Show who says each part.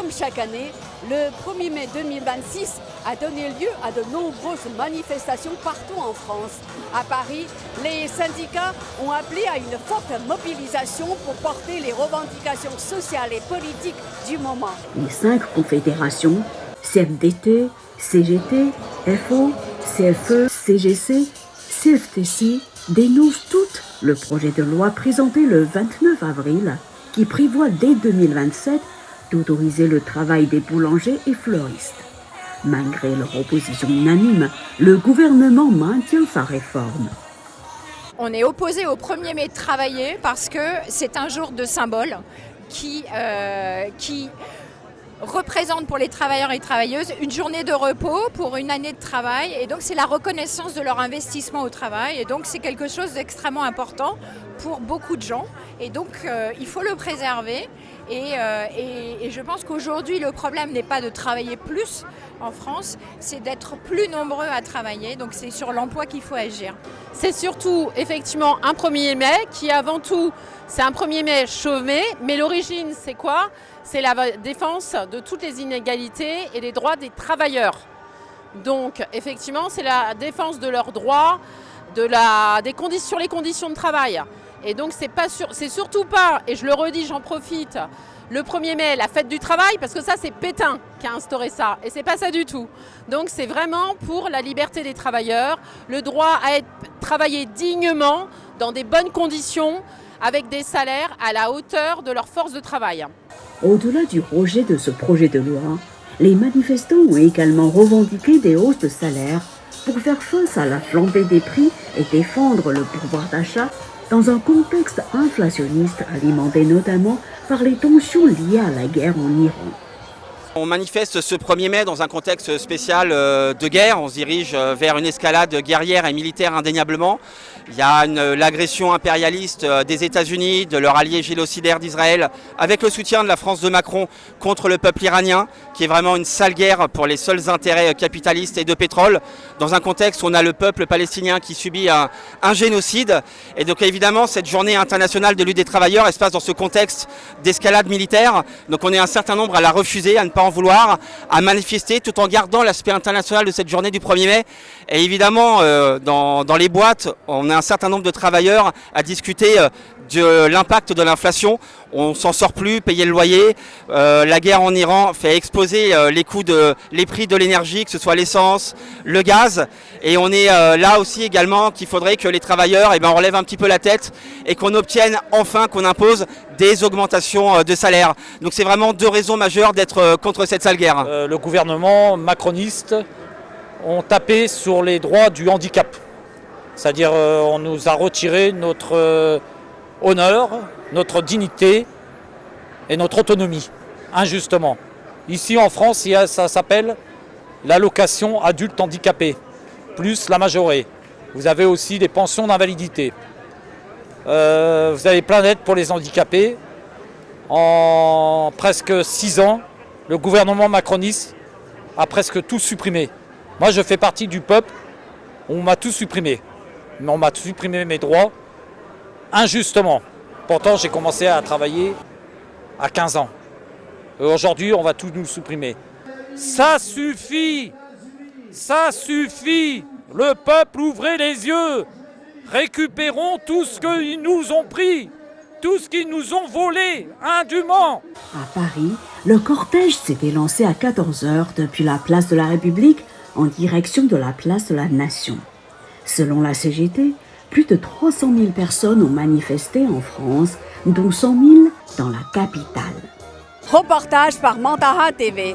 Speaker 1: comme chaque année, le 1er mai 2026 a donné lieu à de nombreuses manifestations partout en France. À Paris, les syndicats ont appelé à une forte mobilisation pour porter les revendications sociales et politiques du moment.
Speaker 2: Les 5 confédérations, CFDT, CGT, FO, CFE, CGC, CFTC, dénoncent toutes le projet de loi présenté le 29 avril qui prévoit dès 2027 d'autoriser le travail des boulangers et fleuristes. Malgré leur opposition unanime, le gouvernement maintient sa réforme.
Speaker 3: On est opposé au 1er mai de travailler parce que c'est un jour de symbole qui représente pour les travailleurs et travailleuses une journée de repos pour une année de travail, et donc c'est la reconnaissance de leur investissement au travail, et donc c'est quelque chose d'extrêmement important pour beaucoup de gens, et donc il faut le préserver, et je pense qu'aujourd'hui le problème n'est pas de travailler plus en France, c'est d'être plus nombreux à travailler, donc c'est sur l'emploi qu'il faut agir.
Speaker 4: C'est surtout effectivement un 1er mai qui avant tout, c'est un 1er mai chômé, mais l'origine c'est quoi ? C'est la défense de toutes les inégalités et des droits des travailleurs. Donc effectivement c'est la défense de leurs droits, sur les conditions de travail. Et donc c'est surtout pas, et je le redis, j'en profite, le 1er mai, la fête du travail, parce que ça c'est Pétain qui a instauré ça, et c'est pas ça du tout. Donc c'est vraiment pour la liberté des travailleurs, le droit à travailler dignement, dans des bonnes conditions, avec des salaires à la hauteur de leur force de travail.
Speaker 2: Au-delà du rejet de ce projet de loi, les manifestants ont également revendiqué des hausses de salaire pour faire face à la flambée des prix et défendre le pouvoir d'achat dans un contexte inflationniste alimenté notamment par les tensions liées à la guerre en Iran.
Speaker 5: On manifeste ce 1er mai dans un contexte spécial de guerre. On se dirige vers une escalade guerrière et militaire indéniablement. Il y a l'agression impérialiste des États-Unis, de leur allié génocidaire d'Israël, avec le soutien de la France de Macron contre le peuple iranien, qui est vraiment une sale guerre pour les seuls intérêts capitalistes et de pétrole, dans un contexte où on a le peuple palestinien qui subit un génocide. Et donc évidemment, cette journée internationale de lutte des travailleurs, elle se passe dans ce contexte d'escalade militaire. Donc on est un certain nombre à la refuser, à ne pas en vouloir, à manifester tout en gardant l'aspect international de cette journée du 1er mai. Et évidemment, dans les boîtes, on a un certain nombre de travailleurs à discuter de l'impact de l'inflation. On s'en sort plus, payer le loyer. La guerre en Iran fait exploser les prix de l'énergie, que ce soit l'essence, le gaz. Et on est là aussi également qu'il faudrait que les travailleurs relèvent un petit peu la tête et qu'on obtienne enfin, qu'on impose des augmentations de salaire. Donc c'est vraiment 2 raisons majeures d'être contre cette sale guerre.
Speaker 6: Le gouvernement macroniste ont tapé sur les droits du handicap. C'est-à-dire on nous a retiré notre honneur, notre dignité et notre autonomie, injustement. Ici en France, ça s'appelle l'allocation adulte handicapé, plus la majorée. Vous avez aussi des pensions d'invalidité. Vous avez plein d'aides pour les handicapés. En presque 6 ans, le gouvernement macroniste a presque tout supprimé. Moi, je fais partie du peuple, on m'a tout supprimé. Mais on m'a supprimé mes droits injustement. Pourtant, j'ai commencé à travailler à 15 ans. Et aujourd'hui, on va tout nous supprimer. Ça suffit! Ça suffit! Le peuple, ouvrez les yeux! Récupérons tout ce qu'ils nous ont pris! Tout ce qu'ils nous ont volé, indûment!
Speaker 2: À Paris, le cortège s'était lancé à 14h depuis la place de la République en direction de la place de la Nation. Selon la CGT, plus de 300 000 personnes ont manifesté en France, dont 100 000 dans la capitale.
Speaker 1: Reportage par Mandaha TV.